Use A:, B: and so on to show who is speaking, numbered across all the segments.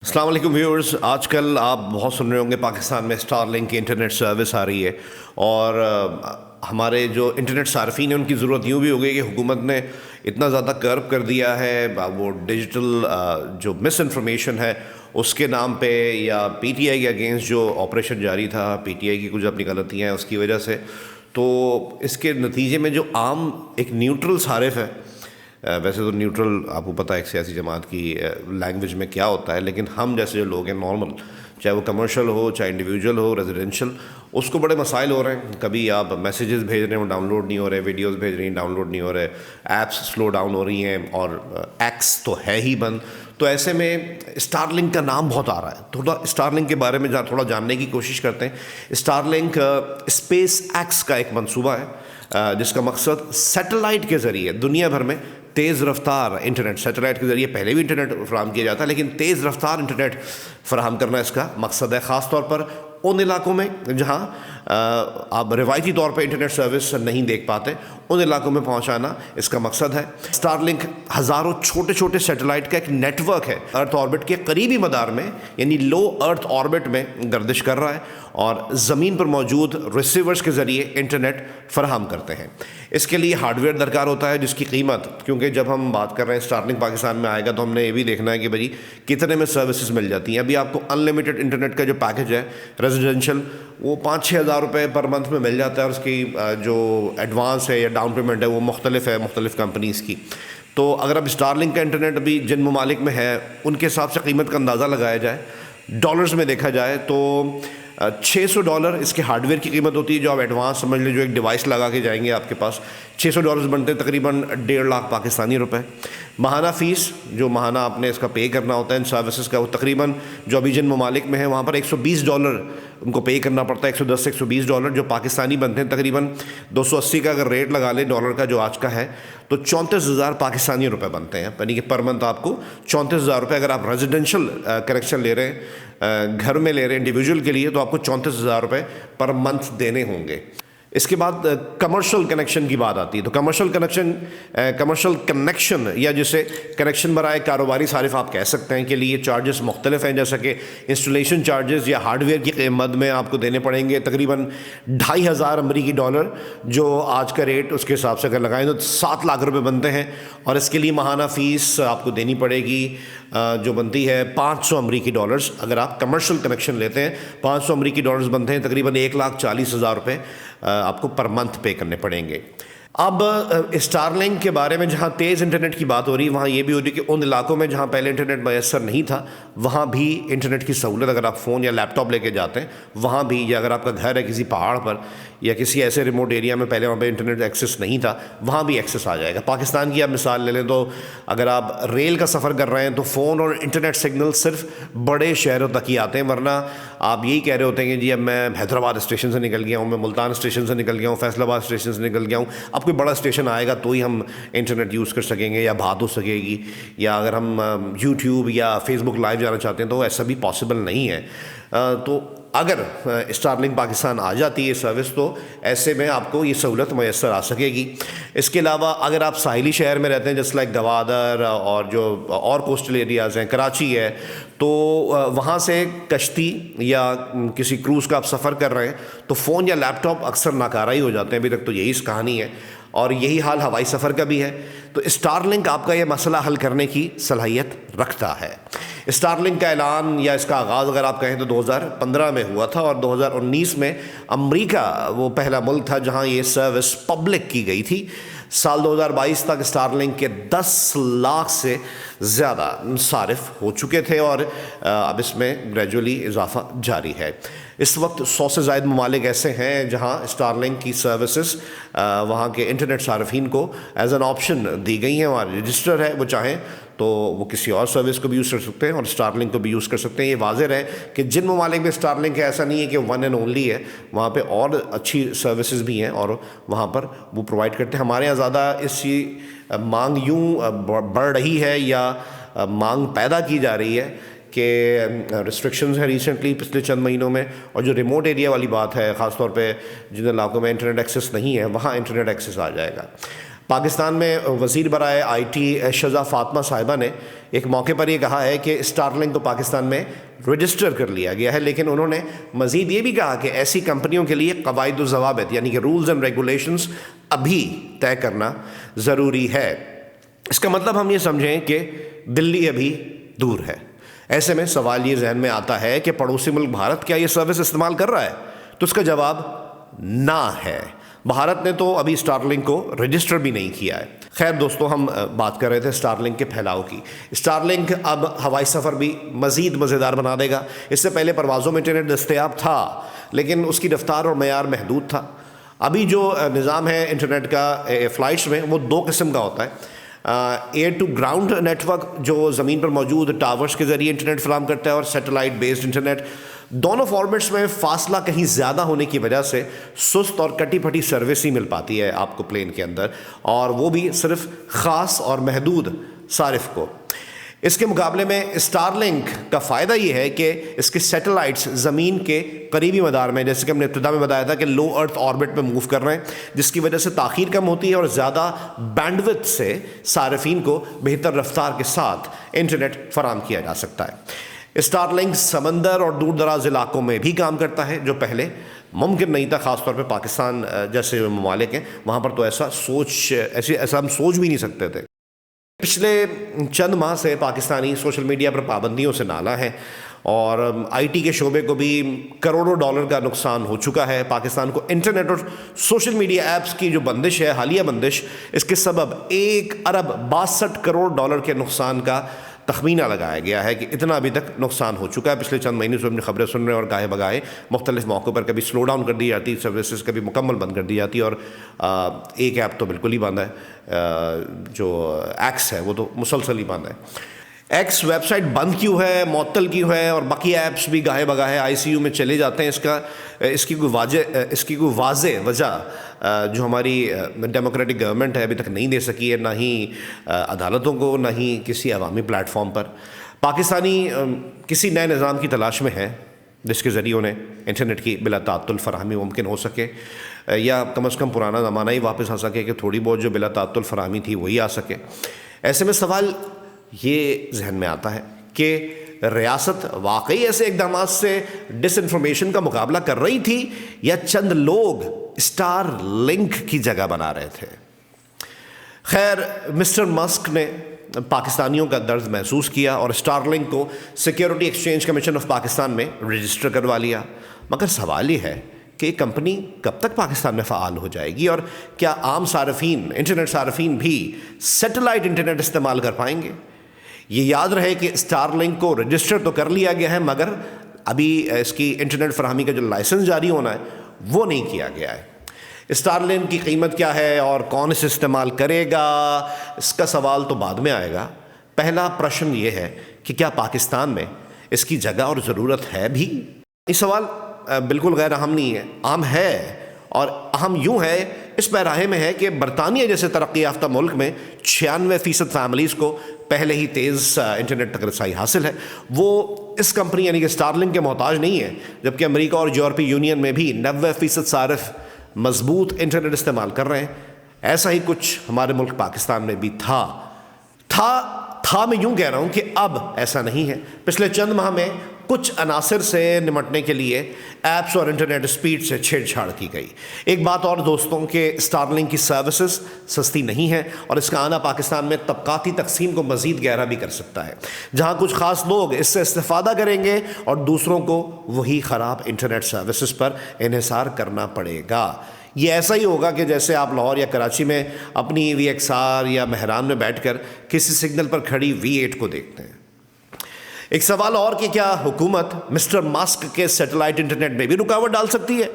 A: السلام علیکم ویورز. آج کل آپ بہت سن رہے ہوں گے پاکستان میں اسٹار لنک کی انٹرنیٹ سروس آ رہی ہے، اور ہمارے جو انٹرنیٹ صارفین ہیں ان کی ضرورت یوں بھی ہو گئی کہ حکومت نے اتنا زیادہ کرب کر دیا ہے وہ ڈیجیٹل جو مس انفارمیشن ہے اس کے نام پہ، یا پی ٹی آئی کے اگینسٹ جو آپریشن جاری تھا پی ٹی آئی کی کچھ اپنی غلطیاں ہیں اس کی وجہ سے، تو اس کے نتیجے میں جو عام ایک نیوٹرل صارف ہے، ویسے تو نیوٹرل آپ کو پتہ ہے ایک سیاسی جماعت کی لینگویج میں کیا ہوتا ہے، لیکن ہم جیسے جو لوگ ہیں نارمل، چاہے وہ کمرشل ہو چاہے انڈیویجول ہو ریزیڈینشل، اس کو بڑے مسائل ہو رہے ہیں. کبھی آپ میسیجز بھیج رہے ہیں وہ ڈاؤن لوڈ نہیں ہو رہے، ویڈیوز بھیج رہی ہیں ڈاؤن لوڈ نہیں ہو رہے، ایپس سلو ڈاؤن ہو رہی ہیں، اور ایکس تو ہے ہی بند. تو ایسے میں اسٹار لنک کا نام بہت آ رہا ہے. تھوڑا اسٹار لنک کے بارے میں تھوڑا جاننے کی کوشش کرتے ہیں. اسٹار لنک اسپیس ایکس کا ایک منصوبہ ہے جس کا مقصد سیٹلائٹ کے ذریعے دنیا بھر میں تیز رفتار انٹرنیٹ، سیٹلائٹ کے ذریعے پہلے بھی انٹرنیٹ فراہم کیا جاتا ہے لیکن تیز رفتار انٹرنیٹ فراہم کرنا اس کا مقصد ہے، خاص طور پر ان علاقوں میں جہاں آپ روایتی طور پہ انٹرنیٹ سروس نہیں دیکھ پاتے، ان علاقوں میں پہنچانا اس کا مقصد ہے. اسٹار لنک ہزاروں چھوٹے چھوٹے سیٹلائٹ کا ایک نیٹ ورک ہے، ارتھ آربٹ کے قریبی مدار میں یعنی لو ارتھ آربٹ میں گردش کر رہا ہے، اور زمین پر موجود ریسیورز کے ذریعے انٹرنیٹ فراہم کرتے ہیں. اس کے لیے ہارڈ ویئر درکار ہوتا ہے جس کی قیمت، کیونکہ جب ہم بات کر رہے ہیں اسٹار لنک پاکستان میں آئے گا تو ہم نے یہ بھی دیکھنا ہے کہ بھائی کتنے میں سروسز مل جاتی ہیں. ابھی آپ کو ان لمیٹڈ انٹرنیٹ کا جو پیکج ہے ریزیڈینشل وہ 5-6 ہزار روپے پر منتھ میں مل جاتا ہے، اور اس کی جو ایڈوانس ہے یا ڈاؤن پیمنٹ ہے وہ مختلف ہے مختلف کمپنیز کی. تو اگر اب اسٹار لنک کا انٹرنیٹ ابھی جن ممالک میں ہے ان کے حساب سے قیمت کا اندازہ لگایا جائے، ڈالرز میں دیکھا جائے تو $600 اس کے ہارڈ ویئر کی قیمت ہوتی ہے، جو آپ ایڈوانس سمجھ لیں، جو ایک ڈیوائس لگا کے جائیں گے آپ کے پاس $600 بنتے ہیں تقریباً 1.5 لاکھ پاکستانی روپے. ماہانہ فیس جو ماہانہ آپ نے اس کا پے کرنا ہوتا ہے ان سروسز کا، وہ تقریباً جو ابھی جن ممالک میں ہے وہاں پر $120 ان کو پے کرنا پڑتا ہے، $110 سے $120 جو پاکستانی بنتے ہیں تقریباً 280 کا اگر ریٹ لگا لیں ڈالر کا جو آج کا ہے تو 34,000 پاکستانی روپے بنتے ہیں، یعنی کہ پر منتھ آپ کو 34,000 روپے. اگر آپ ریزیڈینشل کنیکشن لے رہے ہیں، گھر میں لے رہے ہیں انڈیویجول کے لیے، تو آپ کو 34,000 روپے پر منتھ دینے ہوں گے. اس کے بعد کمرشل کنیکشن کی بات آتی ہے. تو کمرشل کنیکشن یا جسے کنیکشن برائے کاروباری صارف آپ کہہ سکتے ہیں، کے لیے چارجز مختلف ہیں، جیسا کہ انسٹالیشن چارجز یا ہارڈ ویئر کی قیمت میں آپ کو دینے پڑیں گے تقریباً $2,500 جو آج کا ریٹ اس کے حساب سے اگر لگائیں تو 7 لاکھ روپے بنتے ہیں. اور اس کے لیے ماہانہ فیس آپ کو دینی پڑے گی جو بنتی ہے $500. اگر آپ کمرشل کنیکشن لیتے ہیں $500 بنتے ہیں تقریباً 1,40,000 روپے آپ کو پر منتھ پے کرنے پڑیں گے. اب اسٹار لنک کے بارے میں جہاں تیز انٹرنیٹ کی بات ہو رہی ہے وہاں یہ بھی ہو رہی ہے کہ ان علاقوں میں جہاں پہلے انٹرنیٹ میسر نہیں تھا وہاں بھی انٹرنیٹ کی سہولت، اگر آپ فون یا لیپ ٹاپ لے کے جاتے ہیں وہاں بھی، یا اگر آپ کا گھر ہے کسی پہاڑ پر یا کسی ایسے ریموٹ ایریا میں پہلے وہاں پہ انٹرنیٹ ایکسیس نہیں تھا، وہاں بھی ایکسیس آ جائے گا. پاکستان کی آپ مثال لے لیں تو اگر آپ ریل کا سفر کر رہے ہیں تو فون اور انٹرنیٹ سگنل صرف بڑے شہروں تک ہی آتے ہیں، ورنہ آپ یہی کہہ رہے ہوتے ہیں کہ جی اب میں حیدرآباد اسٹیشن سے نکل گیا ہوں، میں ملتان اسٹیشن سے نکل گیا ہوں، فیصل آباد اسٹیشن سے نکل گیا ہوں. اب کوئی بڑا اسٹیشن آئے گا تو ہی ہم انٹرنیٹ یوز کر سکیں گے یا بات ہو سکے گی، یا اگر ہم یوٹیوب یا فیس بک لائیو جانا چاہتے ہیں تو ایسا بھی پاسبل نہیں ہے. تو اگر اسٹار لنک پاکستان آ جاتی ہے سروس تو ایسے میں آپ کو یہ سہولت میسر آ سکے گی. اس کے علاوہ اگر آپ ساحلی شہر میں رہتے ہیں جیسے لائک گوادر اور جو اور کوسٹل ایریاز ہیں، کراچی ہے، تو وہاں سے کشتی یا کسی کروز کا آپ سفر کر رہے ہیں تو فون یا لیپ ٹاپ اکثر ناکارہ ہی ہو جاتے ہیں. ابھی تک تو یہی اس کہانی ہے، اور یہی حال ہوائی سفر کا بھی ہے. تو اسٹار لنک آپ کا یہ مسئلہ حل کرنے کی صلاحیت رکھتا ہے. اسٹار لنک کا اعلان یا اس کا آغاز اگر آپ کہیں تو 2015 میں ہوا تھا، اور 2019 میں امریکہ وہ پہلا ملک تھا جہاں یہ سروس پبلک کی گئی تھی. سال 2022 تک اسٹار لنک کے 10 لاکھ سے زیادہ صارف ہو چکے تھے، اور اب اس میں گریجولی اضافہ جاری ہے. اس وقت 100 سے زائد ممالک ایسے ہیں جہاں اسٹار لنک کی سروسز وہاں کے انٹرنیٹ صارفین کو ایز این آپشن دی گئی ہیں. وہاں رجسٹر ہے، وہ چاہیں تو وہ کسی اور سروس کو بھی یوز کر سکتے ہیں اور اسٹار لنک کو بھی یوز کر سکتے ہیں. یہ واضح رہے کہ جن ممالک میں اسٹار لنک ہے ایسا نہیں ہے کہ ون اینڈ اونلی ہے، وہاں پہ اور اچھی سروسز بھی ہیں اور وہاں پر وہ پرووائڈ کرتے ہیں. ہمارے یہاں زیادہ اس کی مانگ یوں بڑھ رہی ہے یا مانگ پیدا کی جا رہی ہے کہ ریسٹرکشنز ہیں ریسنٹلی پچھلے چند مہینوں میں، اور جو ریموٹ ایریا والی بات ہے، خاص طور پہ جن علاقوں میں انٹرنیٹ ایکسیس نہیں ہے وہاں انٹرنیٹ ایکسیس آ جائے گا. پاکستان میں وزیر برائے آئی ٹی شزا فاطمہ صاحبہ نے ایک موقع پر یہ کہا ہے کہ اسٹار لنک کو پاکستان میں رجسٹر کر لیا گیا ہے، لیکن انہوں نے مزید یہ بھی کہا کہ ایسی کمپنیوں کے لیے قواعد و ضوابط یعنی کہ رولز اینڈ ریگولیشنز ابھی طے کرنا ضروری ہے۔ اس کا مطلب ہم یہ سمجھیں کہ دلی ابھی دور ہے۔ ایسے میں سوال یہ ذہن میں آتا ہے کہ پڑوسی ملک بھارت کیا یہ سروس استعمال کر رہا ہے؟ تو اس کا جواب نہ ہے۔ بھارت نے تو ابھی اسٹار لنک کو رجسٹر بھی نہیں کیا ہے۔ خیر دوستو، ہم بات کر رہے تھے اسٹار لنک کے پھیلاؤ کی۔ اسٹار لنک اب ہوائی سفر بھی مزید مزیدار بنا دے گا۔ اس سے پہلے پروازوں میں انٹرنیٹ دستیاب تھا، لیکن اس کی رفتار اور معیار محدود تھا۔ ابھی جو نظام ہے انٹرنیٹ کا فلائٹس میں، وہ دو قسم کا ہوتا ہے۔ Air to ground network جو زمین پر موجود ٹاورز کے ذریعے انٹرنیٹ فراہم کرتا ہے، اور سیٹلائٹ بیسڈ انٹرنیٹ۔ دونوں فارمیٹس میں فاصلہ کہیں زیادہ ہونے کی وجہ سے سست اور کٹی پھٹی سروس ہی مل پاتی ہے آپ کو پلین کے اندر، اور وہ بھی صرف خاص اور محدود صارف کو۔ اس کے مقابلے میں اسٹار لنک کا فائدہ یہ ہے کہ اس کے سیٹلائٹس زمین کے قریبی مدار میں، جیسے کہ ہم نے ابتدا میں بتایا تھا کہ لو ارتھ آربٹ میں موو کر رہے ہیں، جس کی وجہ سے تاخیر کم ہوتی ہے اور زیادہ بینڈ وڈتھ سے صارفین کو بہتر رفتار کے ساتھ انٹرنیٹ فراہم کیا جا سکتا ہے۔ اسٹار لنک سمندر اور دور دراز علاقوں میں بھی کام کرتا ہے، جو پہلے ممکن نہیں تھا، خاص طور پہ پاکستان جیسے ممالک ہیں وہاں پر تو ایسا ہم سوچ بھی نہیں سکتے تھے۔ پچھلے چند ماہ سے پاکستانی سوشل میڈیا پر پابندیوں سے نالاں ہیں، اور آئی ٹی کے شعبے کو بھی کروڑوں ڈالر کا نقصان ہو چکا ہے۔ پاکستان کو انٹرنیٹ اور سوشل میڈیا ایپس کی جو بندش ہے، حالیہ بندش، اس کے سبب 1 ارب 62 کروڑ ڈالر کے نقصان کا تخمینہ لگایا گیا ہے کہ اتنا ابھی تک نقصان ہو چکا ہے۔ پچھلے چند مہینے سے اپنی خبریں سن رہے ہیں، اور گاہے بگاہے مختلف موقعوں پر کبھی سلو ڈاؤن کر دی جاتی سروسز، کبھی مکمل بند کر دی جاتی، اور ایک ایپ تو بالکل ہی بند ہے، جو ایکس ہے وہ تو مسلسل ہی بند ہے۔ ایکس ویب سائٹ بند کیوں ہے، معطل کیوں ہے، اور باقی ایپس بھی گاہے بگاہے آئی سی یو میں چلے جاتے ہیں، اس کی کوئی واضح وجہ جو ہماری ڈیموکریٹک گورنمنٹ ہے ابھی تک نہیں دے سکی ہے، نہ ہی عدالتوں کو، نہ ہی کسی عوامی پلیٹ فارم پر۔ پاکستانی کسی نئے نظام کی تلاش میں ہے جس کے ذریعے انہیں انٹرنیٹ کی بلا تعطل فراہمی ممکن ہو سکے، یا کم از کم پرانا زمانہ ہی واپس آ سکے کہ تھوڑی بہت جو بلا تعطل فراہمی تھی وہی آ سکے۔ ایسے میں سوال یہ ذہن میں آتا ہے کہ ریاست واقعی ایسے اقدامات سے ڈس انفارمیشن کا مقابلہ کر رہی تھی، یا چند لوگ اسٹار لنک کی جگہ بنا رہے تھے؟ خیر، مسٹر مسک نے پاکستانیوں کا درد محسوس کیا اور اسٹار لنک کو security exchange commission of Pakistan میں رجسٹر کروا لیا۔ مگر سوال یہ ہے کہ یہ کمپنی کب تک پاکستان میں فعال ہو جائے گی، اور کیا عام صارفین، انٹرنیٹ صارفین بھی سیٹلائٹ انٹرنیٹ استعمال کر پائیں گے؟ یہ یاد رہے کہ اسٹار لنک کو رجسٹر تو کر لیا گیا ہے، مگر ابھی اس کی انٹرنیٹ فراہمی کا جو لائسنس جاری ہونا ہے وہ نہیں کیا گیا ہے۔ اسٹار لنک کی قیمت کیا ہے اور کون اسے استعمال کرے گا، اس کا سوال تو بعد میں آئے گا۔ پہلا پرشن یہ ہے کہ کیا پاکستان میں اس کی جگہ اور ضرورت ہے بھی؟ یہ سوال بالکل غیر اہم نہیں ہے، اہم ہے، اور اہم یوں ہے، اس پیراہے میں ہے کہ برطانیہ جیسے ترقی یافتہ ملک میں 96% فیملیز کو پہلے ہی تیز انٹرنیٹ تک رسائی حاصل ہے۔ وہ اس کمپنی یعنی کہ اسٹار لنک کے محتاج نہیں ہے، جبکہ امریکہ اور یورپی یونین میں بھی 90% صارف مضبوط انٹرنیٹ استعمال کر رہے ہیں۔ ایسا ہی کچھ ہمارے ملک پاکستان میں بھی تھا میں یوں کہہ رہا ہوں کہ اب ایسا نہیں ہے۔ پچھلے چند ماہ میں کچھ عناصر سے نمٹنے کے لیے ایپس اور انٹرنیٹ سپیڈ سے چھیڑ چھاڑ کی گئی۔ ایک بات اور دوستوں کہ اسٹار لنک کی سروسز سستی نہیں ہے، اور اس کا آنا پاکستان میں طبقاتی تقسیم کو مزید گہرا بھی کر سکتا ہے، جہاں کچھ خاص لوگ اس سے استفادہ کریں گے اور دوسروں کو وہی خراب انٹرنیٹ سروسز پر انحصار کرنا پڑے گا۔ یہ ایسا ہی ہوگا کہ جیسے آپ لاہور یا کراچی میں اپنی VXR یا مہران میں بیٹھ کر کسی سگنل پر کھڑی V8 کو دیکھتے ہیں۔ ایک سوال اور کہ کیا حکومت مسٹر ماسک کے سیٹلائٹ انٹرنیٹ میں بھی رکاوٹ ڈال سکتی ہے؟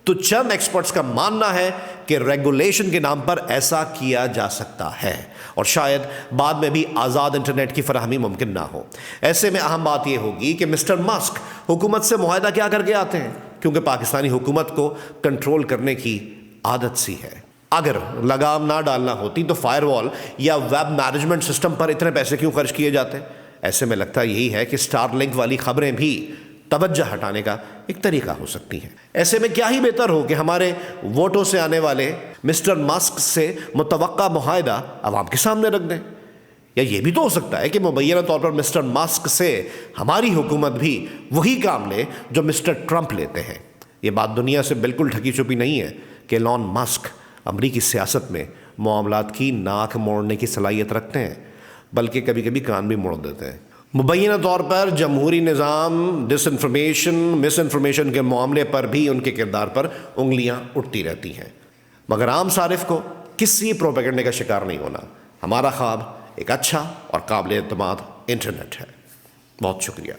A: تو چند ایکسپرٹس کا ماننا ہے کہ ریگولیشن کے نام پر ایسا کیا جا سکتا ہے، اور شاید بعد میں بھی آزاد انٹرنیٹ کی فراہمی ممکن نہ ہو۔ ایسے میں اہم بات یہ ہوگی کہ مسٹر ماسک حکومت سے معاہدہ کیا کر کے آتے ہیں، کیونکہ پاکستانی حکومت کو کنٹرول کرنے کی عادت سی ہے۔ اگر لگام نہ ڈالنا ہوتی تو فائر وال یا ویب مینجمنٹ سسٹم پر اتنے پیسے کیوں خرچ کیے جاتے؟ ایسے میں لگتا یہی ہے کہ اسٹار لنک والی خبریں بھی توجہ ہٹانے کا ایک طریقہ ہو سکتی ہیں۔ ایسے میں کیا ہی بہتر ہو کہ ہمارے ووٹوں سے آنے والے مسٹر ماسک سے متوقع معاہدہ عوام کے سامنے رکھ دیں، یا یہ بھی تو ہو سکتا ہے کہ مبینہ طور پر مسٹر ماسک سے ہماری حکومت بھی وہی کام لے جو مسٹر ٹرمپ لیتے ہیں۔ یہ بات دنیا سے بالکل ڈھکی چھپی نہیں ہے کہ ایلون ماسک امریکی سیاست میں معاملات کی ناک موڑنے کی صلاحیت رکھتے ہیں، بلکہ کبھی کبھی کان بھی موڑ دیتے ہیں۔ مبینہ طور پر جمہوری نظام ڈس انفارمیشن مس انفارمیشن کے معاملے پر بھی ان کے کردار پر انگلیاں اٹھتی رہتی ہیں، مگر عام صارف کو کسی پروپیگنڈے کا شکار نہیں ہونا۔ ہمارا خواب ایک اچھا اور قابل اعتماد انٹرنیٹ ہے۔ بہت شکریہ۔